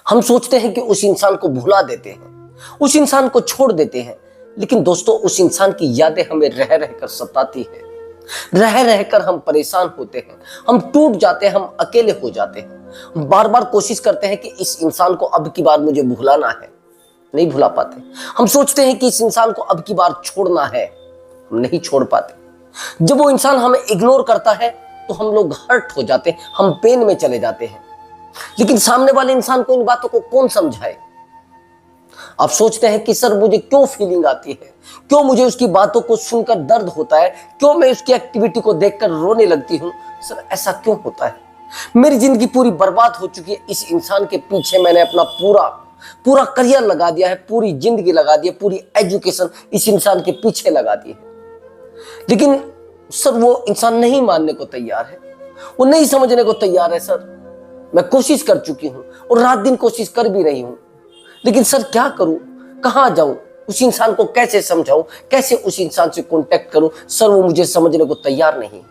हम सोचते हैं कि उस इंसान को भुला देते हैं, उस इंसान को छोड़ देते हैं, लेकिन दोस्तों उस इंसान की यादें हमें रह रहकर सताती है। रह रहकर हम परेशान होते हैं, हम टूट जाते हैं, हम अकेले हो जाते हैं। हम बार बार कोशिश करते हैं कि इस इंसान को अब की बार मुझे भुलाना है, नहीं भुला पाते। हम सोचते हैं कि इस इंसान को अब की बार छोड़ना है, हम नहीं छोड़ पाते। जब वो इंसान हमें इग्नोर करता है तो हम लोग हर्ट हो जाते हैं, हम पेन में चले जाते हैं। लेकिन सामने वाले इंसान को इन बातों को कौन समझाए। आप सोचते हैं कि सर मुझे क्यों फीलिंग आती है, क्यों मुझे उसकी बातों को सुनकर दर्द होता है, क्यों मैं उसकी एक्टिविटी को देखकर रोने लगती हूं। सर ऐसा क्यों होता है? मेरी जिंदगी पूरी बर्बाद हो चुकी है। इस इंसान के पीछे मैंने अपना पूरा करियर लगा दिया है, पूरी जिंदगी लगा दी है, पूरी एजुकेशन इस इंसान के पीछे लगा दी है। लेकिन सर वो इंसान नहीं मानने को तैयार है, वो नहीं समझने को तैयार है। सर मैं कोशिश कर चुकी हूं और रात दिन कोशिश कर भी रही हूं, लेकिन सर क्या करूं, कहां जाऊं, उस इंसान को कैसे समझाऊं, कैसे उस इंसान से कांटेक्ट करूं। सर वो मुझे समझने को तैयार नहीं।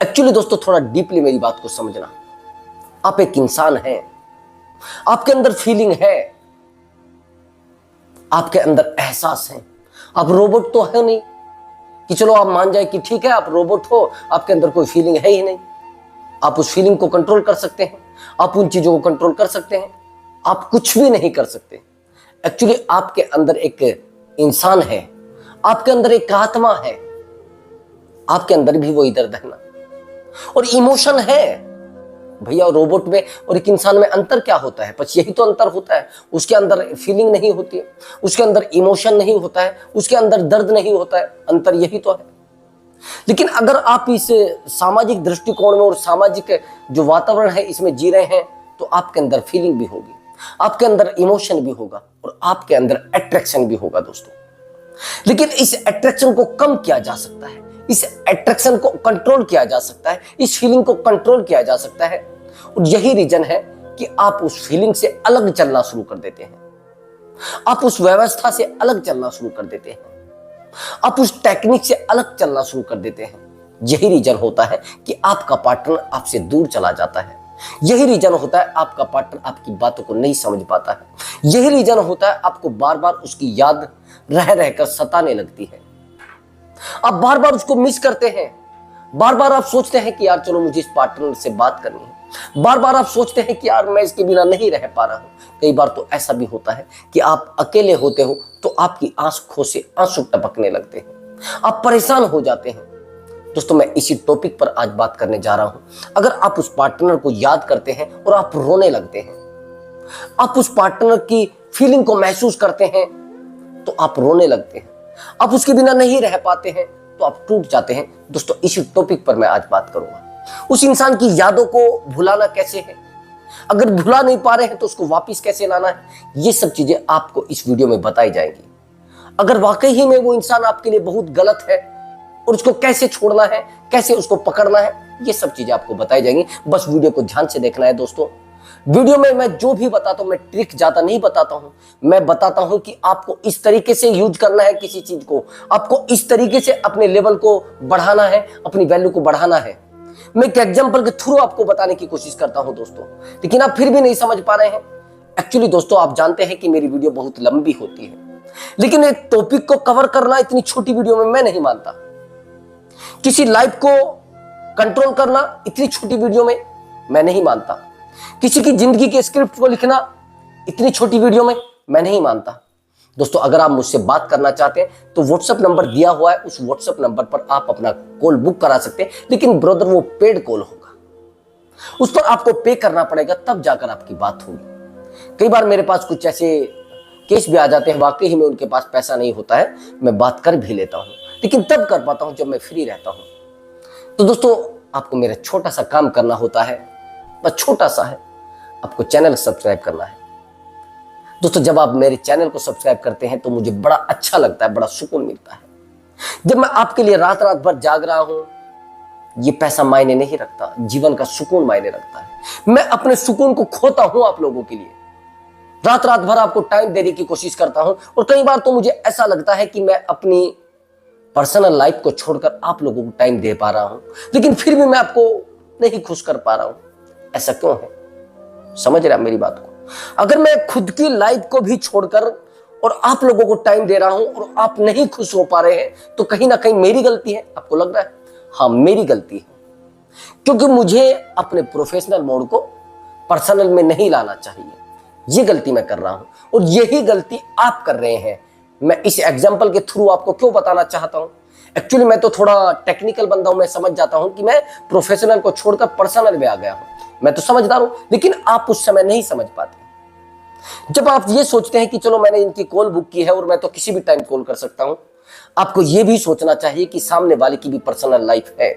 एक्चुअली दोस्तों थोड़ा डीपली मेरी बात को समझना। आप एक इंसान हैं, आपके अंदर फीलिंग है, आपके अंदर एहसास है। आप रोबोट तो है नहीं कि चलो आप मान जाए कि ठीक है आप रोबोट हो, आपके अंदर कोई फीलिंग है ही नहीं। आप उस फीलिंग को कंट्रोल कर सकते हैं, आप उन चीजों को कंट्रोल कर सकते हैं, आप कुछ भी नहीं कर सकते। एक्चुअली आपके अंदर एक इंसान है, आपके अंदर एक आत्मा है, आपके अंदर भी वही दर्द है ना, और इमोशन है। भैया रोबोट में और एक इंसान में अंतर क्या होता है? बस यही तो अंतर होता है। उसके अंदर फीलिंग नहीं होती है, उसके अंदर इमोशन नहीं होता है, उसके अंदर दर्द नहीं होता है। अंतर यही तो है। लेकिन अगर आप इस सामाजिक दृष्टिकोण में और सामाजिक जो वातावरण है इसमें जी रहे हैं तो आपके अंदर फीलिंग भी होगी, आपके अंदर इमोशन भी होगा और आपके अंदर अट्रैक्शन भी होगा दोस्तों। लेकिन इस अट्रैक्शन को कम किया जा सकता है, इस अट्रैक्शन को कंट्रोल किया जा सकता है, इस फीलिंग को कंट्रोल किया जा सकता है। और यही रीजन है कि आप उस फीलिंग से अलग चलना शुरू कर देते हैं, आप उस व्यवस्था से अलग चलना शुरू कर देते हैं, आप उस टेक्निक से अलग चलना शुरू कर देते हैं। यही रीजन होता है कि आपका पार्टनर आपसे दूर चला जाता है। यही रीजन होता है आपका पार्टनर आपकी बातों को नहीं समझ पाता है। यही रीजन होता है आपको बार बार उसकी याद रह रहकर सताने लगती है। आप बार बार उसको मिस करते हैं, बार बार आप सोचते हैं कि यार चलो मुझे इस पार्टनर से बात करनी है, बार बार आप सोचते हैं कि यार मैं इसके बिना नहीं रह पा रहा हूं। कई बार तो ऐसा भी होता है कि आप अकेले होते हो तो आपकी आंखों से आंसू टपकने लगते हैं, आप परेशान हो जाते हैं। दोस्तों मैं इसी टॉपिक पर आज बात करने जा रहा हूं। अगर आप उस पार्टनर को याद करते हैं और आप रोने लगते हैं, आप उस पार्टनर की फीलिंग को महसूस करते हैं तो आप रोने लगते हैं, आप उसके बिना नहीं रह पाते हैं तो आप टूट जाते हैं। दोस्तों इसी टॉपिक पर मैं आज बात करूंगा। उस इंसान की यादों को भुलाना कैसे है, अगर भुला नहीं पा रहे हैं तो उसको वापस कैसे लाना है, ये सब चीजें आपको इस वीडियो में बताई जाएंगी। अगर वाकई ही में वो इंसान आपके लिए बहुत गलत है और उसको कैसे छोड़ना है, कैसे उसको पकड़ना है, ये सब चीजें आपको बताई जाएंगी। बस वीडियो को ध्यान से देखना है दोस्तों। वीडियो में मैं जो भी बताता हूं, मैं ट्रिक ज्यादा नहीं बताता हूं, मैं बताता हूं कि आपको इस तरीके से यूज करना है किसी चीज को, आपको इस तरीके से अपने लेवल को बढ़ाना है, अपनी वैल्यू को बढ़ाना है। मैं एक एग्जांपल के थ्रू आपको बताने की कोशिश करता हूं दोस्तों, लेकिन आप फिर भी नहीं समझ पा रहे हैं। एक्चुअली दोस्तों आप जानते हैं कि मेरी वीडियो बहुत लंबी होती है, लेकिन एक टॉपिक को कवर करना इतनी छोटी वीडियो में मैं नहीं मानता। किसी लाइफ को कंट्रोल करना इतनी छोटी वीडियो में मैं नहीं मानता। किसी की जिंदगी के स्क्रिप्ट को लिखना इतनी छोटी वीडियो में मैं नहीं मानता। दोस्तों अगर आप मुझसे बात करना चाहते हैं तो व्हाट्सएप नंबर दिया हुआ है, उस व्हाट्सएप नंबर पर आप अपना कॉल बुक करा सकते हैं। लेकिन ब्रदर वो पेड कॉल होगा, उस पर आपको पे करना पड़ेगा, तब जाकर आपकी बात होगी। कई बार मेरे पास कुछ ऐसे केस भी आ जाते हैं, वाकई ही में उनके पास पैसा नहीं होता है, मैं बात कर भी लेता हूं, लेकिन तब कर पाता हूं जब मैं फ्री रहता हूं। तो दोस्तों आपको मेरा छोटा सा काम करना होता है, बस छोटा सा है, आपको चैनल सब्सक्राइब करना है। दोस्तों जब आप मेरे चैनल को सब्सक्राइब करते हैं तो मुझे बड़ा अच्छा लगता है, बड़ा सुकून मिलता है। जब मैं आपके लिए रात रात भर जाग रहा हूं, ये पैसा मायने नहीं रखता, जीवन का सुकून मायने रखता है। मैं अपने सुकून को खोता हूं आप लोगों के लिए, रात रात भर आपको टाइम देने की कोशिश करता हूं। और कई बार तो मुझे ऐसा लगता है कि मैं अपनी पर्सनल लाइफ को छोड़कर आप लोगों को टाइम दे पा रहा हूं, लेकिन फिर भी मैं आपको नहीं खुश कर पा रहा हूं। ऐसा क्यों है? समझ रहे आप मेरी बात को? अगर मैं खुद की लाइफ को भी छोड़कर और आप लोगों को टाइम दे रहा हूं और आप नहीं खुश हो पा रहे हैं, तो कहीं ना कहीं मेरी गलती है। आपको लग रहा है? हाँ, मेरी गलती है, क्योंकि मुझे अपने प्रोफेशनल मोड को पर्सनल में नहीं लाना चाहिए। ये गलती मैं कर रहा हूं और यही गलती आप कर रहे हैं। मैं इस एग्जाम्पल के थ्रू आपको क्यों बताना चाहता हूं? एक्चुअली मैं तो थोड़ा टेक्निकल बंदा हूं, मैं समझ जाता हूं कि मैं प्रोफेशनल को छोड़कर पर्सनल में आ गया हूं। मैं तो समझदार हूं, लेकिन आप उस समय नहीं समझ पाते। जब आप ये सोचते हैं कि चलो मैंने इनकी कॉल बुक की है और मैं तो किसी भी टाइम कॉल कर सकता हूं, आपको यह भी सोचना चाहिए कि सामने वाले की भी पर्सनल लाइफ है।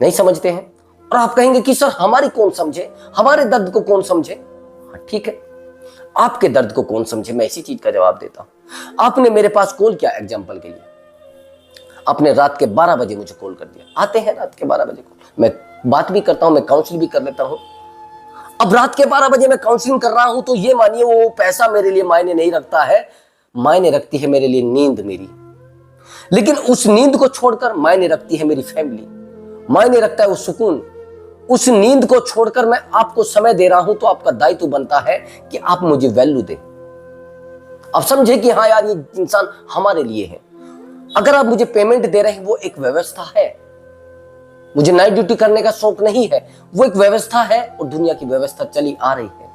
नहीं समझते हैं और आप कहेंगे कि सर हमारी कौन समझे, हमारे दर्द को कौन समझे। हाँ ठीक है, आपके दर्द को कौन समझे, मैं इसी चीज का जवाब देता हूं। आपने मेरे पास कॉल किया एग्जाम्पल के लिए, आपने रात के 12 बजे मुझे कॉल कर दिया। आते हैं रात के 12 बजे कॉल, मैं बात भी करता हूं, मैं काउंसलिंग भी कर लेता हूं। अब रात के 12 बजे मैं काउंसलिंग कर रहा हूं, तो ये मानिए वो पैसा मेरे लिए मायने नहीं रखता है, मायने रखती है मेरे लिए नींद मेरी। लेकिन उस नींद को छोड़कर मायने रखती है मेरी फैमिली, मायने रखता है वो सुकून। उस नींद को छोड़कर मैं आपको समय दे रहा हूं, तो आपका दायित्व बनता है कि आप मुझे वैल्यू दें। आप समझे कि हाँ यार, ये इंसान हमारे लिए है। अगर आप मुझे पेमेंट दे रहे हैं, वो एक व्यवस्था है। मुझे नाइट ड्यूटी करने का शौक नहीं है, वो एक व्यवस्था है और दुनिया की व्यवस्था चली आ रही है।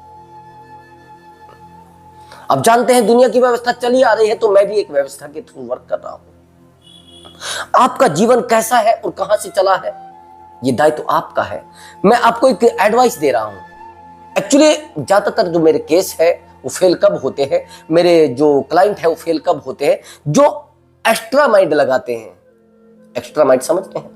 आप जानते हैं दुनिया की व्यवस्था चली आ रही है, तो मैं भी एक व्यवस्था के थ्रू वर्क कर रहा हूं। आपका जीवन कैसा है और कहां से चला है, ये दायित्व तो आपका है। मैं आपको एक एडवाइस दे रहा हूं। एक्चुअली ज्यादातर जो मेरे केस है वो फेल कब होते हैं, मेरे जो क्लाइंट है वो फेल कब होते हैं, जो एक्स्ट्रा माइंड लगाते हैं। एक्स्ट्रा माइंड समझते हैं?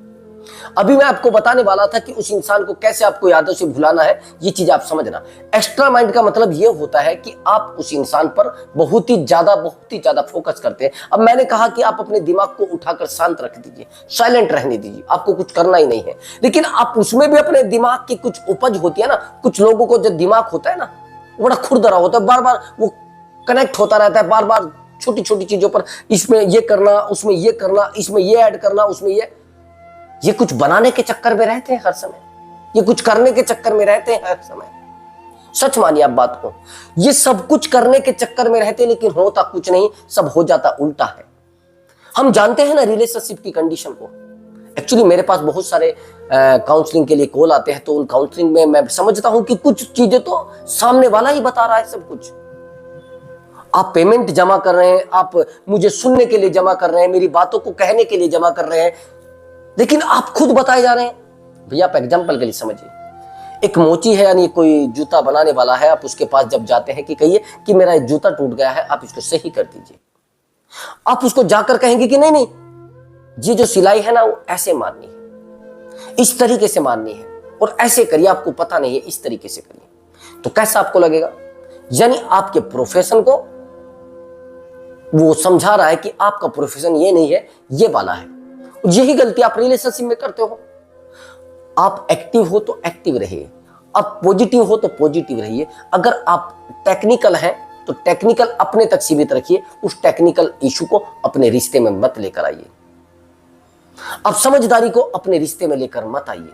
अभी मैं आपको बताने वाला था कि उस इंसान को कैसे आपको यादों से भुलाना है, ये चीज आप समझना। एक्स्ट्रा माइंड का मतलब ये होता है कि आप उस इंसान पर बहुत ही ज्यादा फोकस करते हैं। अब मैंने कहा कि आप अपने दिमाग को उठाकर शांत रख दीजिए, साइलेंट रहने दीजिए, आपको कुछ करना ही नहीं है। लेकिन आप उसमें भी अपने दिमाग की कुछ उपज होती है ना। कुछ लोगों को जो दिमाग होता है ना, बड़ा खुरदरा होता है, बार बार वो कनेक्ट होता रहता है, बार बार छोटी छोटी चीजों पर, इसमें ये करना, उसमें ये करना, इसमें ये ऐड करना, उसमें ये कुछ बनाने के चक्कर में रहते हैं हर समय, ये कुछ करने के चक्कर में रहते हैं हर समय। सच मानिए आप बात को, ये सब कुछ करने के चक्कर में रहते हैं, लेकिन होता कुछ नहीं, सब हो जाता उल्टा है। हम जानते हैं ना रिलेशनशिप की कंडीशन को। एक्चुअली मेरे पास बहुत सारे काउंसलिंग के लिए कॉल आते हैं, तो उन काउंसलिंग में मैं समझता हूं कि कुछ चीजें तो सामने वाला ही बता रहा है सब कुछ। आप पेमेंट जमा कर रहे हैं, आप मुझे सुनने के लिए जमा कर रहे हैं, मेरी बातों को कहने के लिए जमा कर रहे हैं, लेकिन आप खुद बताए जा रहे हैं। भैया आप एग्जाम्पल के लिए समझिए, एक मोची है, यानी कोई जूता बनाने वाला है, आप उसके पास जब जाते हैं कि कहिए कि मेरा एक जूता टूट गया है, आप इसको सही कर दीजिए। आप उसको जाकर कहेंगे कि नहीं नहीं, ये जो सिलाई है ना वो ऐसे मारनी है, इस तरीके से मारनी है, और ऐसे करिए, आपको पता नहीं है, इस तरीके से करिए। तो कैसा आपको लगेगा? यानी आपके प्रोफेशन को वो समझा रहा है कि आपका प्रोफेशन ये नहीं है, ये वाला है। यही गलती आप रिलेशनशिप में करते हो। आप एक्टिव हो तो एक्टिव रहिए, आप पॉजिटिव हो तो पॉजिटिव रहिए। अगर आप टेक्निकल हैं तो टेक्निकल अपने तक सीमित रखिए, उस टेक्निकल इशू को अपने रिश्ते में मत लेकर आइए। आप समझदारी को अपने रिश्ते में लेकर मत आइए।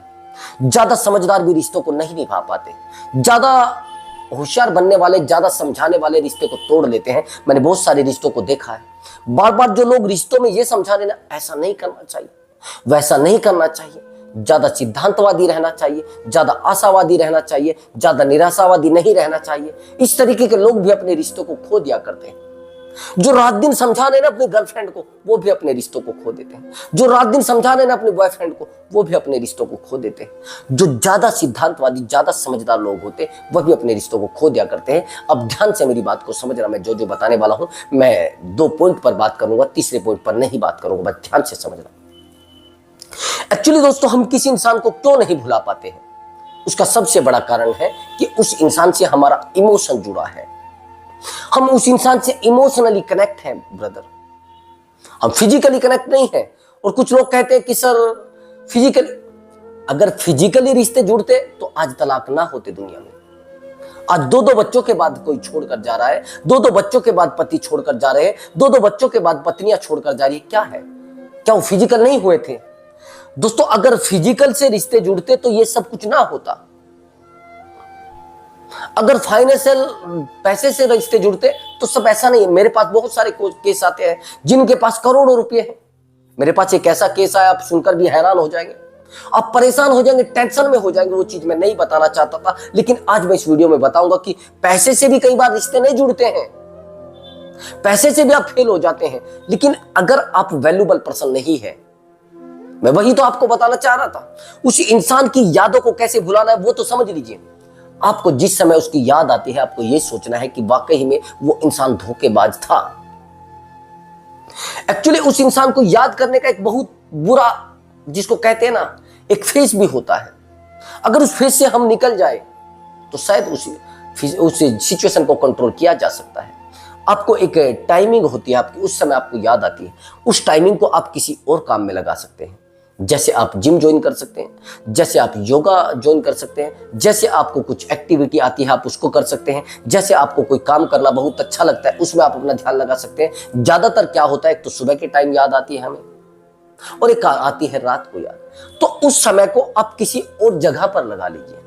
ज्यादा समझदार भी रिश्तों को नहीं निभा पाते, ज्यादा होशियार बनने वाले, ज्यादा समझाने वाले रिश्ते को तोड़ लेते हैं। मैंने बहुत सारे रिश्तों को देखा है। बार बार जो लोग रिश्तों में ये समझा रहे ना, ऐसा नहीं करना चाहिए, वैसा नहीं करना चाहिए, ज्यादा सिद्धांतवादी रहना चाहिए, ज्यादा आशावादी रहना चाहिए, ज्यादा निराशावादी नहीं रहना चाहिए, इस तरीके के लोग भी अपने रिश्तों को खो दिया करते हैं। जो रात दिन समझा रहे ना अपनी गर्लफ्रेंड को, वो भी अपने रिश्तों को खो देते हैं। जो रात दिन समझा रहे ना अपने बॉयफ्रेंड को, वो भी अपने रिश्तों को खो देते हैं। जो ज्यादा सिद्धांतवादी, ज्यादा समझदार लोग होते, वह भी अपने रिश्तों को खो दिया करते हैं। अब ध्यान से मेरी बात को समझना, मैं जो जो बताने वाला हूं, मैं 2 पॉइंट पर बात करूंगा, तीसरे पॉइंट पर नहीं बात करूंगा, बस ध्यान से समझना। एक्चुअली दोस्तों, हम किसी इंसान को क्यों नहीं भुला पाते हैं, उसका सबसे बड़ा कारण है कि उस इंसान से हमारा इमोशन जुड़ा है। हम उस इंसान से इमोशनली कनेक्ट हैं ब्रदर, हम फिजिकली कनेक्ट नहीं हैं। और कुछ लोग कहते हैं कि सर फिजिकली, अगर फिजिकली रिश्ते जुड़ते तो आज तलाक ना होते दुनिया में। आज 2-2 बच्चों के बाद कोई छोड़कर जा रहा है, 2-2 बच्चों के बाद पति छोड़कर जा रहे हैं, 2-2 बच्चों के बाद पत्नियां छोड़कर जा रही है। क्या है? क्या वो फिजिकल नहीं हुए थे? दोस्तों, अगर फिजिकल से रिश्ते जुड़ते तो ये सब कुछ ना होता। अगर फाइनेंशियल पैसे से रिश्ते जुड़ते तो सब ऐसा नहीं है। मेरे पास बहुत सारे केस आते हैं जिनके पास करोड़ों रुपए हैं। मेरे पास एक ऐसा केस आया, आप सुनकर भी हैरान हो जाएंगे, आप परेशान हो जाएंगे, टेंशन में हो जाएंगे। वो चीज मैं नहीं बताना चाहता था, लेकिन आज मैं इस वीडियो में बताऊंगा कि पैसे से भी कई बार रिश्ते नहीं जुड़ते हैं, पैसे से भी आप फेल हो जाते हैं। लेकिन अगर आप वैल्यूबल पर्सन नहीं है, मैं वही तो आपको बताना चाह रहा था। उस इंसान की यादों को कैसे भुलाना है वो तो समझ लीजिए। आपको जिस समय उसकी याद आती है, आपको यह सोचना है कि वाकई में वो इंसान धोखेबाज था। एक्चुअली उस इंसान को याद करने का एक बहुत बुरा, जिसको कहते हैं ना, एक फेज भी होता है। अगर उस फेज से हम निकल जाए तो शायद उस सिचुएशन को कंट्रोल किया जा सकता है। आपको एक टाइमिंग होती है आपकी, उस समय आपको याद आती है, उस टाइमिंग को आप किसी और काम में लगा सकते हैं। जैसे आप जिम ज्वाइन कर सकते हैं, जैसे आप योगा ज्वाइन कर सकते हैं, जैसे आपको कुछ एक्टिविटी आती है आप उसको कर सकते हैं, जैसे आपको कोई काम करना बहुत अच्छा लगता है उसमें आप अपना ध्यान लगा सकते हैं। ज्यादातर क्या होता है, एक तो सुबह के टाइम याद आती है हमें, और एक आती है रात को याद। तो उस समय को आप किसी और जगह पर लगा लीजिए,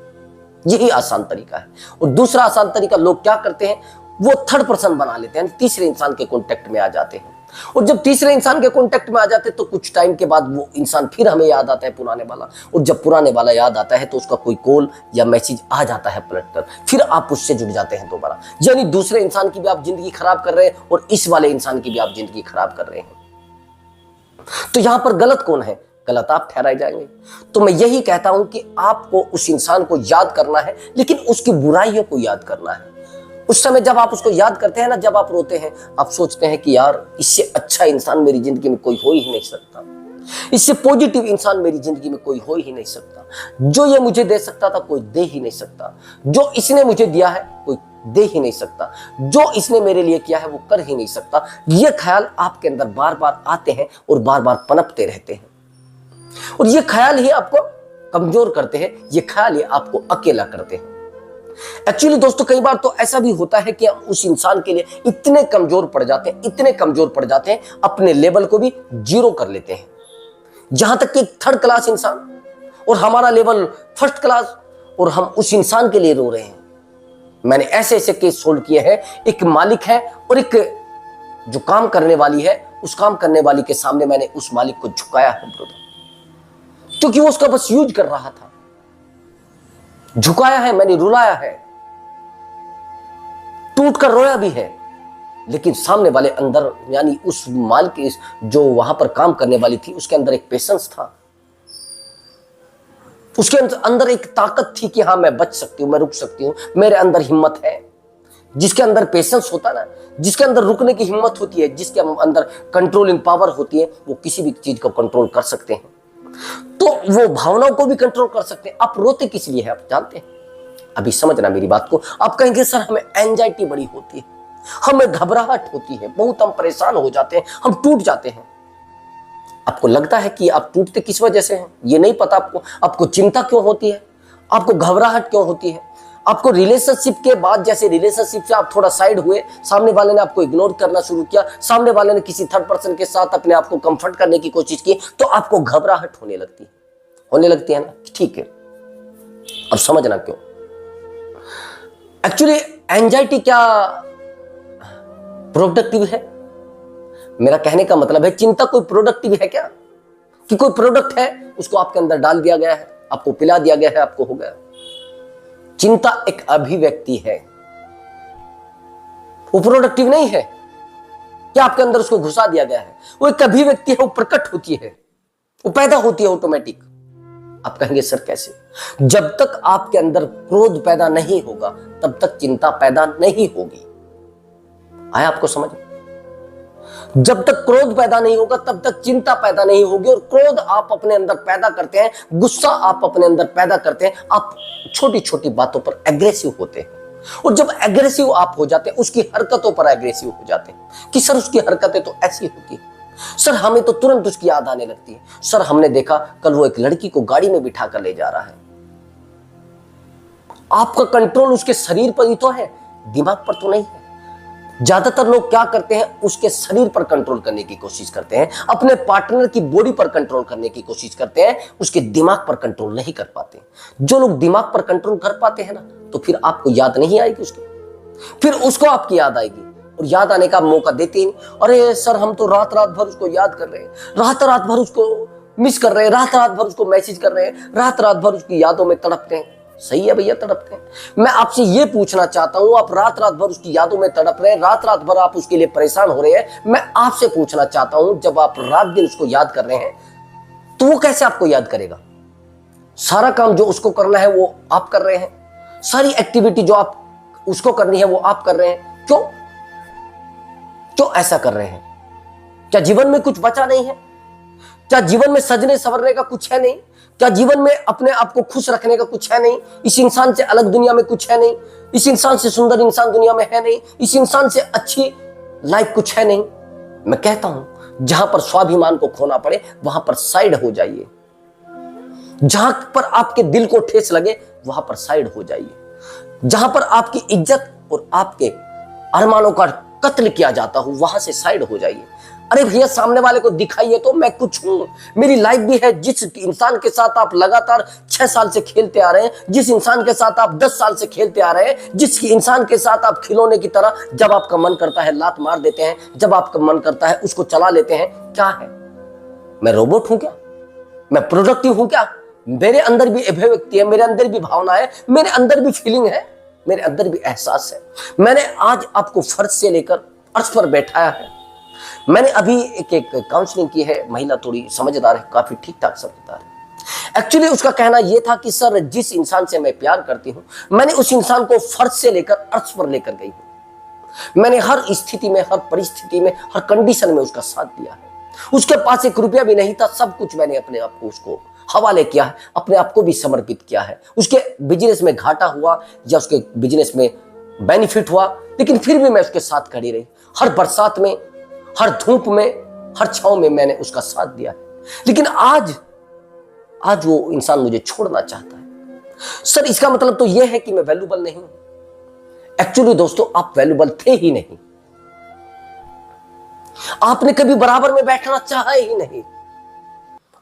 यही आसान तरीका है। और दूसरा आसान तरीका, लोग क्या करते हैं, वो थर्ड पर्सन बना लेते हैं, तीसरे इंसान के कांटेक्ट में आ जाते हैं। और जब तीसरे इंसान के कांटेक्ट में आ जाते हैं तो कुछ टाइम के बाद वो इंसान फिर हमें याद आता है, पुराने वाला। और जब पुराने वाला याद आता है तो उसका कोई कॉल या मैसेज आ जाता है पलट कर, फिर आप उससे जुड़ जाते हैं दोबारा। यानी दूसरे इंसान की भी आप जिंदगी खराब कर रहे हैं और इस वाले इंसान की भी आप जिंदगी खराब कर रहे हैं। तो यहां पर गलत कौन है? गलत आप ठहराए जाएंगे। तो मैं यही कहता हूं कि आपको उस इंसान को याद करना है, लेकिन उसकी बुराइयों को याद करना है। उस समय जब आप उसको याद करते हैं ना, जब आप रोते हैं, आप सोचते हैं कि यार इससे अच्छा इंसान मेरी जिंदगी में कोई हो ही नहीं सकता, इससे पॉजिटिव इंसान मेरी जिंदगी में कोई हो ही नहीं सकता, जो ये मुझे दे सकता था कोई दे ही नहीं सकता, जो इसने मुझे दिया है कोई दे ही नहीं सकता, जो इसने मेरे लिए किया है वो कर ही नहीं सकता। ये ख्याल आपके अंदर बार बार आते हैं और बार बार पनपते रहते हैं, और ये ख्याल ही आपको कमजोर करते हैं, ये ख्याल ही आपको अकेला करते हैं। एक्चुअली दोस्तों, कई बार तो ऐसा भी होता है कि हम उस इंसान के लिए इतने कमजोर पड़ जाते हैं, इतने कमजोर पड़ जाते हैं, अपने लेवल को भी जीरो कर लेते हैं। जहां तक कि थर्ड क्लास इंसान और हमारा लेवल फर्स्ट क्लास, और हम उस इंसान के लिए रो रहे हैं। मैंने ऐसे ऐसे केस सोल्व किए हैं। एक मालिक है और एक जो काम करने वाली है, उस काम करने वाली के सामने मैंने उस मालिक को झुकाया है ब्रदर, क्योंकि वो उसका बस यूज कर रहा था। झुकाया है मैंने, रुलाया है, टूट कर रोया भी है, लेकिन सामने वाले अंदर, यानी उस मालिक जो वहां पर काम करने वाली थी, उसके अंदर एक पेशेंस था, उसके अंदर एक ताकत थी कि हाँ मैं बच सकती हूं, मैं रुक सकती हूं, मेरे अंदर हिम्मत है। जिसके अंदर पेशेंस होता ना, जिसके अंदर रुकने की हिम्मत होती है, जिसके अंदर कंट्रोलिंग पावर होती है, वो किसी भी चीज को कंट्रोल कर सकते हैं। तो वो भावनाओं को भी कंट्रोल कर सकते हैं। आप रोते किस लिए है, आप जानते हैं? अभी समझना मेरी बात को। आप कहेंगे सर हमें एंजाइटी बड़ी होती है, हमें घबराहट होती है, बहुत हम परेशान हो जाते हैं, हम टूट जाते हैं। आपको लगता है कि आप टूटते किस वजह से हैं, ये नहीं पता आपको। आपको चिंता क्यों होती है, आपको घबराहट क्यों होती है, आपको रिलेशनशिप के बाद, जैसे रिलेशनशिप से आप थोड़ा साइड हुए, सामने वाले ने आपको इग्नोर करना शुरू किया, सामने वाले ने किसी थर्ड पर्सन के साथ अपने आप को कंफर्ट करने की कोशिश की, तो आपको घबराहट होने लगती है ना। ठीक है, अब समझना क्यों। एक्चुअली एंजाइटी क्या प्रोडक्टिव है? मेरा कहने का मतलब है, चिंता कोई प्रोडक्टिव है क्या? कि कोई प्रोडक्ट है, उसको आपके अंदर डाल दिया गया है, आपको पिला दिया गया है, आपको हो गया। चिंता एक अभिव्यक्ति है, वो प्रोडक्टिव नहीं है कि आपके अंदर उसको घुसा दिया गया है। वो एक अभिव्यक्ति है, वो प्रकट होती है, वो पैदा होती है ऑटोमेटिक। आप कहेंगे सर कैसे? जब तक आपके अंदर क्रोध पैदा नहीं होगा तब तक चिंता पैदा नहीं होगी। आया आपको समझ? जब तक क्रोध पैदा नहीं होगा तब तक चिंता पैदा नहीं होगी। और क्रोध आप अपने अंदर पैदा करते हैं, गुस्सा आप अपने अंदर पैदा करते हैं, आप छोटी छोटी बातों पर एग्रेसिव होते हैं। और जब एग्रेसिव आप हो जाते हैं, उसकी हरकतों पर एग्रेसिव हो जाते हैं कि सर उसकी हरकतें तो ऐसी होती है, सर हमें तो तुरंत उसकी याद आने लगती है, सर हमने देखा कल वो एक लड़की को गाड़ी में बिठा कर ले जा रहा है। आपका कंट्रोल उसके शरीर पर ही तो है, दिमाग पर तो नहीं है। ज्यादातर लोग क्या करते हैं, उसके शरीर पर कंट्रोल करने की कोशिश करते हैं, अपने पार्टनर की बॉडी पर कंट्रोल करने की कोशिश करते हैं, उसके दिमाग पर कंट्रोल नहीं कर पाते। जो लोग दिमाग पर कंट्रोल कर पाते हैं ना, तो फिर आपको याद नहीं आएगी उसकी, फिर उसको आपकी याद आएगी, और याद आने का मौका देते ही नहीं। अरे सर, हम तो रात रात भर उसको याद कर रहे हैं, रात रात भर उसको मिस कर रहे हैं, रात रात भर उसको मैसेज कर रहे हैं, रात रात भर उसकी यादों में तड़पते हैं। सही है भैया, तड़पते हैं। मैं आपसे ये पूछना चाहता हूं, आप रात रात भर उसकी यादों में तड़प रहे हैं, रात रात भर आप उसके लिए परेशान हो रहे हैं। मैं आपसे पूछना चाहता हूं, जब आप रात दिन उसको याद कर रहे हैं, तो वो कैसे आपको याद करेगा? सारा काम जो उसको करना है वो आप कर रहे हैं, सारी एक्टिविटी जो आप उसको करनी है वो आप कर रहे हैं। क्यों क्यों ऐसा कर रहे हैं? क्या जीवन में कुछ बचा नहीं है? क्या जीवन में सजने संवरने का कुछ है नहीं? क्या जीवन में अपने आप को खुश रखने का कुछ है नहीं? इस इंसान से अलग दुनिया में कुछ है नहीं? इस इंसान से सुंदर इंसान दुनिया में है नहीं? इस इंसान से अच्छी लाइफ कुछ है नहीं? मैं कहता हूं, जहां पर स्वाभिमान को खोना पड़े वहां पर साइड हो जाइए, जहां पर आपके दिल को ठेस लगे वहां पर साइड हो जाइए, जहां पर आपकी इज्जत और आपके अरमानों का कत्ल किया जाता हो वहां से साइड हो जाइए। अरे भैया, सामने वाले को दिखाइए तो मैं कुछ हूं, मेरी लाइफ भी है। जिस इंसान के साथ आप लगातार 6 साल से खेलते आ रहे हैं, जिस इंसान के साथ आप 10 साल से खेलते आ रहे हैं, जिस इंसान के साथ आप खिलौने की तरह जब आपका मन करता है लात मार देते हैं, जब आपका मन करता है उसको चला लेते हैं, क्या है? मैं रोबोट हूं क्या? मैं प्रोडक्टिव हूं क्या? मेरे अंदर भी अभिव्यक्ति है, मेरे अंदर भी भावना है, मेरे अंदर भी फीलिंग है, मेरे अंदर भी एहसास है। मैंने आज आपको फर्श से लेकर अर्श पर बैठाया है। मैंने अभी एक काउंसलिंग की है, महिला थोड़ी समझदार है, काफी ठीक ठाक समझदार है। एक्चुअली उसका कहना यह था कि सर, जिस इंसान से मैं प्यार करती हूं, मैंने उस इंसान को फर्श से लेकर अर्श पर लेकर गई हूं। मैंने हर स्थिति में, हर परिस्थिति में, हर कंडीशन में उसका साथ दिया है। उसके पास 1 रुपया भी नहीं था, सब कुछ मैंने अपने आप को उसको हवाले किया है, अपने आप को भी समर्पित किया है। उसके बिजनेस में घाटा हुआ या उसके बिजनेस में बेनिफिट हुआ, लेकिन फिर भी मैं उसके साथ खड़ी रही। हर बरसात में, हर धूप में, हर छांव में मैंने उसका साथ दिया है। लेकिन आज वो इंसान मुझे छोड़ना चाहता है। सर, इसका मतलब तो यह है कि मैं वैल्यूबल नहीं हूं। एक्चुअली दोस्तों, आप वैल्यूबल थे ही नहीं। आपने कभी बराबर में बैठना चाहा ही नहीं।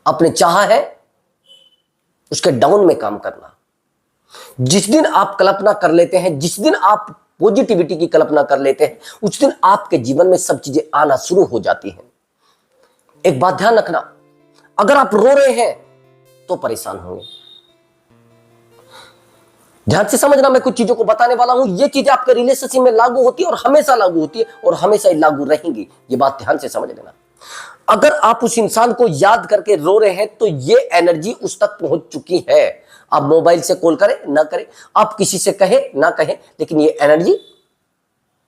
आपने चाहा है उसके डाउन में काम करना। जिस दिन आप कल्पना कर लेते हैं, जिस दिन आप पॉजिटिविटी की कल्पना कर लेते हैं, उस दिन आपके जीवन में सब चीजें आना शुरू हो जाती हैं। एक बात ध्यान रखना, अगर आप रो रहे हैं तो परेशान होंगे। ध्यान से समझना, मैं कुछ चीजों को बताने वाला हूं, ये चीजें आपके रिलेशनशिप में लागू होती है और हमेशा लागू होती है और हमेशा ही लागू रहेंगी। ये बात ध्यान से समझ लेना। अगर आप उस इंसान को याद करके रो रहे हैं तो ये एनर्जी उस तक पहुंच चुकी है। आप मोबाइल से कॉल करें ना करें, आप किसी से कहें ना कहें, लेकिन ये एनर्जी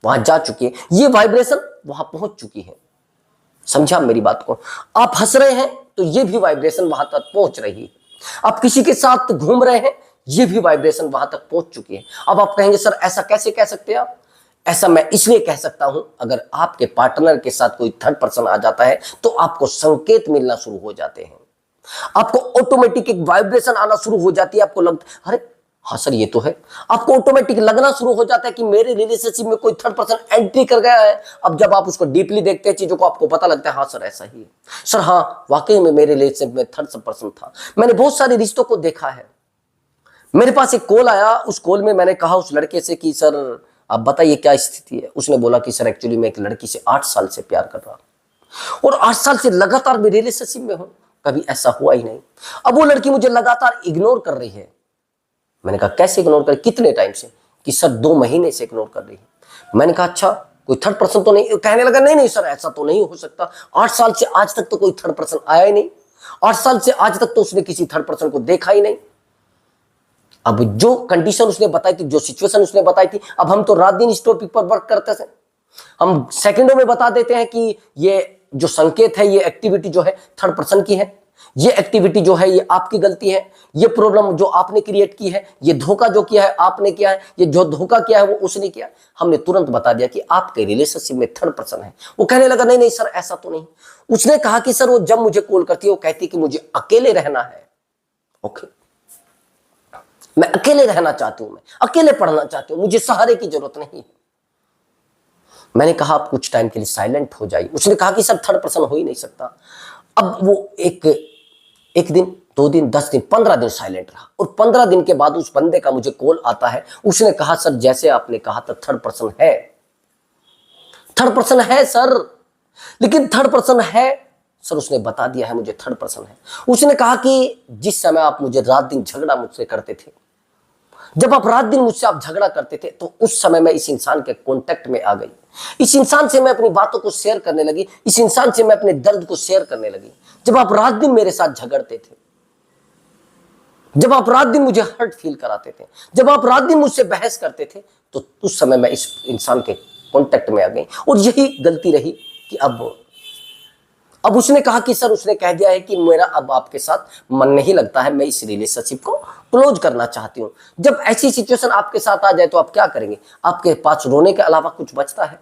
वहां जा चुकी है, ये वाइब्रेशन वहां पहुंच चुकी है। समझा मेरी बात को? आप हंस रहे हैं तो ये भी वाइब्रेशन वहां तक पहुंच रही है। आप किसी के साथ घूम रहे हैं, ये भी वाइब्रेशन वहां तक पहुंच चुकी है। अब आप कहेंगे सर, ऐसा कैसे कह सकते हैं आप? ऐसा मैं इसलिए कह सकता हूं, अगर आपके पार्टनर के साथ कोई थर्ड पर्सन आ जाता है तो आपको संकेत मिलना शुरू हो जाते हैं, आपको ऑटोमेटिक एक वाइब्रेशन आना शुरू हो जाती है। आपको लगता है अरे हाँ सर ये तो है, आपको ऑटोमेटिक लगना शुरू हो जाता है कि मेरे रिलेशनशिप में कोई थर्ड पर्सन एंट्री कर गया है। अब जब आप उसको डीपली देखते हैं चीजों को, आपको पता लगता है हाँ सर ऐसा ही है, सर हाँ वाकई में मेरे रिलेशनशिप में थर्ड पर्सन था। मैंने बहुत सारे रिश्तों को देखा है। मेरे पास एक कॉल आया, उस कॉल में मैंने कहा उस लड़के से कि सर आप बताइए क्या स्थिति है। उसने बोला कि सर एक्चुअली मैं एक लड़की से 8 साल से प्यार कर रहा हूं और 8 साल से लगातार मैं रिलेशनशिप में हूं, कभी ऐसा हुआ ही नहीं। अब वो लड़की मुझे लगातार इग्नोर कर रही है। मैंने कहा कैसे इग्नोर कर, कितने टाइम से? कि सर 2 महीने से इग्नोर कर रही है। मैंने कहा अच्छा कोई थर्ड पर्सन तो नहीं? कहने लगा नहीं नहीं सर ऐसा तो नहीं हो सकता, 8 साल से आज तक तो कोई थर्ड पर्सन आया ही नहीं, 8 साल से आज तक तो उसने किसी थर्ड पर्सन को देखा ही नहीं। अब जो कंडीशन उसने बताई थी, जो सिचुएशन उसने बताई थी, अब हम तो रात दिन इस टॉपिक पर वर्क करते थे, हम सेकंडों में बता देते हैं कि ये जो संकेत है, ये एक्टिविटी जो है थर्ड पर्सन की है, ये एक्टिविटी जो है ये आपकी गलती है, ये प्रॉब्लम जो आपने क्रिएट की है, ये धोखा जो किया है आपने किया है, ये जो धोखा किया है वो उसने किया। हमने तुरंत बता दिया कि आपके रिलेशनशिप में थर्ड पर्सन है। वो कहने लगा नहीं नहीं सर ऐसा तो नहीं। उसने कहा कि सर वो जब मुझे कॉल करती है वो कहती है कि मुझे अकेले रहना है। ओके, मैं अकेले रहना चाहती हूं, मैं अकेले पढ़ना चाहती हूं, मुझे सहारे की जरूरत नहीं है। मैंने कहा आप कुछ टाइम के लिए साइलेंट हो जाइए। उसने कहा कि सर थर्ड पर्सन हो ही नहीं सकता। अब वो एक दिन, 2 दिन, 10 दिन, 15 दिन साइलेंट रहा, और 15 दिन के बाद उस बंदे का मुझे कॉल आता है। उसने कहा सर जैसे आपने कहा था थर्ड पर्सन है, थर्ड पर्सन है सर, लेकिन थर्ड पर्सन है सर, उसने बता दिया है मुझे थर्ड पर्सन है। उसने कहा कि जिस समय आप मुझे रात दिन झगड़ा मुझसे करते थे, जब आप रात दिन मुझसे आप झगड़ा करते थे, तो उस समय मैं इस इंसान के कांटेक्ट में आ गई, इस इंसान से मैं अपनी बातों को शेयर करने लगी, इस इंसान से मैं अपने दर्द को शेयर करने लगी। जब आप रात दिन मेरे साथ झगड़ते थे, जब आप रात दिन मुझे हर्ट फील कराते थे, जब आप रात दिन मुझसे बहस करते थे, तो उस समय मैं इस इंसान के कांटेक्ट में आ गई। और यही गलती रही कि अब उसने कहा कि सर उसने कह दिया है कि मेरा अब आपके साथ मन नहीं लगता है, मैं इस रिलेशनशिप को क्लोज करना चाहती हूं। जब ऐसी सिचुएशन आपके साथ आ जाए तो आप क्या करेंगे? आपके पास रोने के अलावा कुछ बचता है?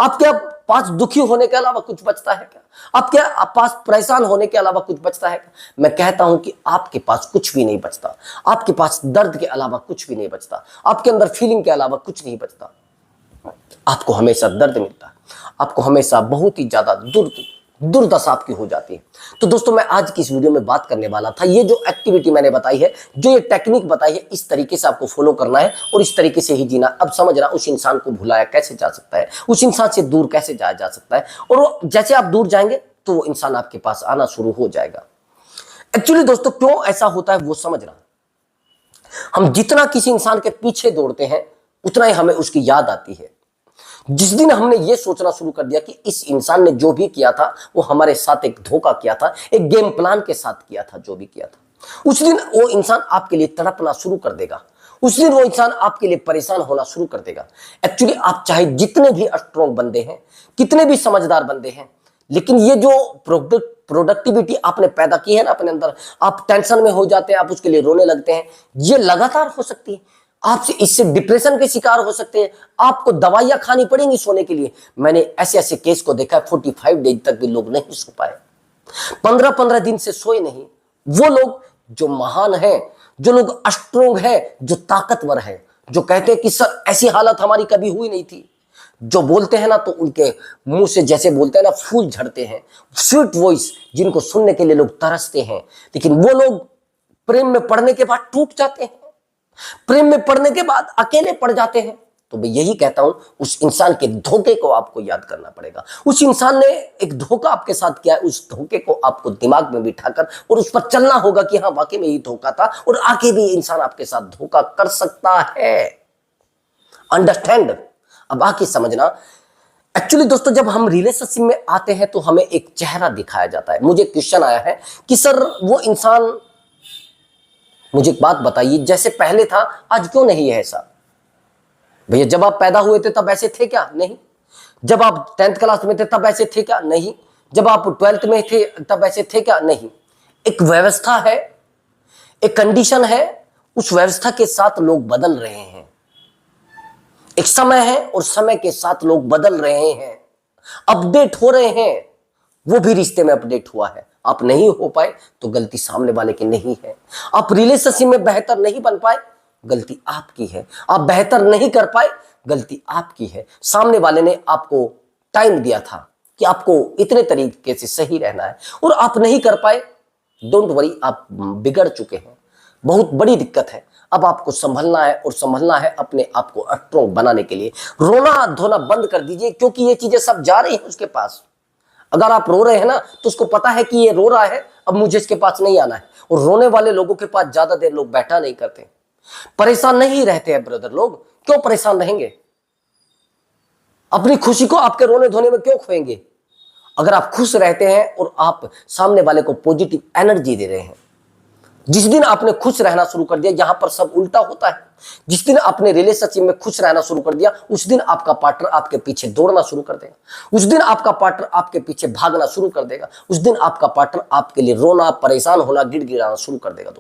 आपके पास दुखी होने के अलावा कुछ बचता है क्या? आपके पास परेशान होने के अलावा कुछ बचता है क्या? मैं कहता हूं कि आपके पास कुछ भी नहीं बचता। आपके पास दर्द के अलावा कुछ भी नहीं बचता। आपके अंदर फीलिंग के अलावा कुछ नहीं बचता। आपको हमेशा दर्द मिलता है, आपको हमेशा बहुत ही ज्यादा दुर्दशा आपकी हो जाती है। तो दोस्तों मैं आज की इस वीडियो में बात करने वाला था, ये जो एक्टिविटी मैंने बताई है, जो ये टेक्निक बताई है, इस तरीके से आपको फॉलो करना है और इस तरीके से ही जीना। अब समझ रहा उस इंसान को भुलाया कैसे जा सकता है, उस इंसान से दूर कैसे जाया जा सकता है, और वो जैसे आप दूर जाएंगे तो वो इंसान आपके पास आना शुरू हो जाएगा। एक्चुअली दोस्तों क्यों ऐसा होता है वो समझना, हम जितना किसी इंसान के पीछे दौड़ते हैं उतना ही हमें उसकी याद आती है। जिस दिन हमने ये सोचना शुरू कर दिया कि इस इंसान ने जो भी किया था वो हमारे साथ एक धोखा किया था, एक गेम प्लान के साथ किया था, जो भी किया था, उस दिन वो इंसान आपके लिए तड़पना शुरू कर देगा। उस दिन वो इंसान आपके लिए परेशान होना शुरू कर देगा। एक्चुअली आप चाहे जितने भी स्ट्रॉन्ग बंदे हैं, कितने भी समझदार बंदे हैं, लेकिन ये जो प्रोडक्टिविटी आपने पैदा की है ना अपने अंदर, आप टेंशन में हो जाते हैं, आप उसके लिए रोने लगते हैं, ये लगातार हो सकती है। आपसे इससे डिप्रेशन के शिकार हो सकते हैं, आपको दवाइयां खानी पड़ेंगी सोने के लिए। मैंने ऐसे ऐसे केस को देखा है, 45 डेज तक भी लोग नहीं सो पाए, 15-15 दिन से सोए नहीं। वो लोग जो महान हैं, जो लोग स्ट्रोंग हैं, जो ताकतवर हैं, जो कहते हैं कि सर ऐसी हालत हमारी कभी हुई नहीं थी, जो बोलते हैं ना तो उनके मुंह से जैसे बोलते हैं ना फूल झड़ते हैं, स्वीट वॉइस जिनको सुनने के लिए लोग तरसते हैं, लेकिन वो लोग प्रेम में पड़ने के बाद टूट जाते हैं, प्रेम में पड़ने के बाद अकेले पड़ जाते हैं। तो मैं यही कहता हूं, उस इंसान के धोखे को आपको याद करना पड़ेगा। उस इंसान ने एक धोखा आपके साथ किया है, उस धोखे को आपको दिमाग में बिठाकर और उस पर चलना होगा कि हाँ वाकई में ये धोखा था और आगे भी इंसान आपके साथ धोखा कर सकता है। अंडरस्टैंड? अब आके समझना। एक्चुअली दोस्तों जब हम रिलेशनशिप में आते हैं तो हमें एक चेहरा दिखाया जाता है। मुझे क्वेश्चन आया है कि सर वो इंसान, मुझे एक बात बताइए, जैसे पहले था आज क्यों नहीं है ऐसा? भैया जब आप पैदा हुए थे तब ऐसे थे क्या? नहीं। जब आप 10th क्लास में थे तब ऐसे थे क्या? नहीं। जब आप 12th में थे तब ऐसे थे क्या? नहीं। एक व्यवस्था है, एक कंडीशन है, उस व्यवस्था के साथ लोग बदल रहे हैं। एक समय है और समय के साथ लोग बदल रहे हैं, अपडेट हो रहे हैं। वो भी रिश्ते में अपडेट हुआ है। आप नहीं हो पाए तो गलती सामने वाले की नहीं है। आप रिलेशनशिप में बेहतर नहीं बन पाए, गलती आपकी है। आप बेहतर नहीं कर पाए, गलती आपकी है। सामने वाले ने आपको टाइम दिया था कि आपको इतने तरीके से सही रहना है और आप नहीं कर पाए, डोंट वरी, आप बिगड़ चुके हैं। बहुत बड़ी दिक्कत है। अब आपको संभलना है और संभलना है अपने आप को स्ट्रॉन्ग बनाने के लिए। रोना धोना बंद कर दीजिए, क्योंकि ये चीजें सब जा रही हैं उसके पास। अगर आप रो रहे हैं ना तो उसको पता है कि ये रो रहा है, अब मुझे इसके पास नहीं आना है। और रोने वाले लोगों के पास ज्यादा देर लोग बैठा नहीं करते, परेशान नहीं रहते हैं। ब्रदर लोग क्यों परेशान रहेंगे? अपनी खुशी को आपके रोने धोने में क्यों खोएंगे? अगर आप खुश रहते हैं और आप सामने वाले को पॉजिटिव एनर्जी दे रहे हैं, जिस दिन आपने खुश रहना शुरू कर दिया, यहां पर सब उल्टा होता है। जिस दिन आपने रिलेशनशिप में खुश रहना शुरू कर दिया, उस दिन आपका पार्टनर आपके पीछे दौड़ना शुरू कर देगा, उस दिन आपका पार्टनर आपके पीछे भागना शुरू कर देगा, उस दिन आपका पार्टनर आपके लिए रोना, परेशान होना, गिड़गिड़ाना शुरू कर देगा।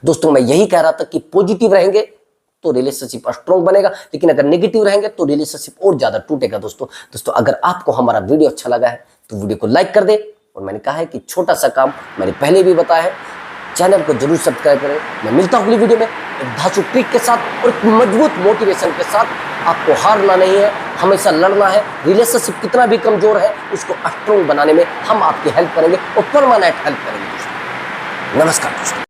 दोस्तों मैं यही कह रहा था कि पॉजिटिव रहेंगे तो रिलेशनशिप स्ट्रॉन्ग बनेगा, लेकिन अगर नेगेटिव रहेंगे तो रिलेशनशिप और ज्यादा टूटेगा। दोस्तों अगर आपको हमारा वीडियो अच्छा लगा है तो वीडियो को लाइक कर दे, और मैंने कहा है कि छोटा सा काम मैंने पहले भी बताया है, चैनल को जरूर सब्सक्राइब करें। मैं मिलता हूं अगली वीडियो में एक धांसू ट्रिक के साथ और एक मजबूत मोटिवेशन के साथ। आपको हारना नहीं है, हमेशा लड़ना है। रिलेशनशिप कितना भी कमजोर है उसको स्ट्रॉन्ग बनाने में हम आपकी हेल्प करेंगे और परमानेंट हेल्प करेंगे। नमस्कार दोस्तों।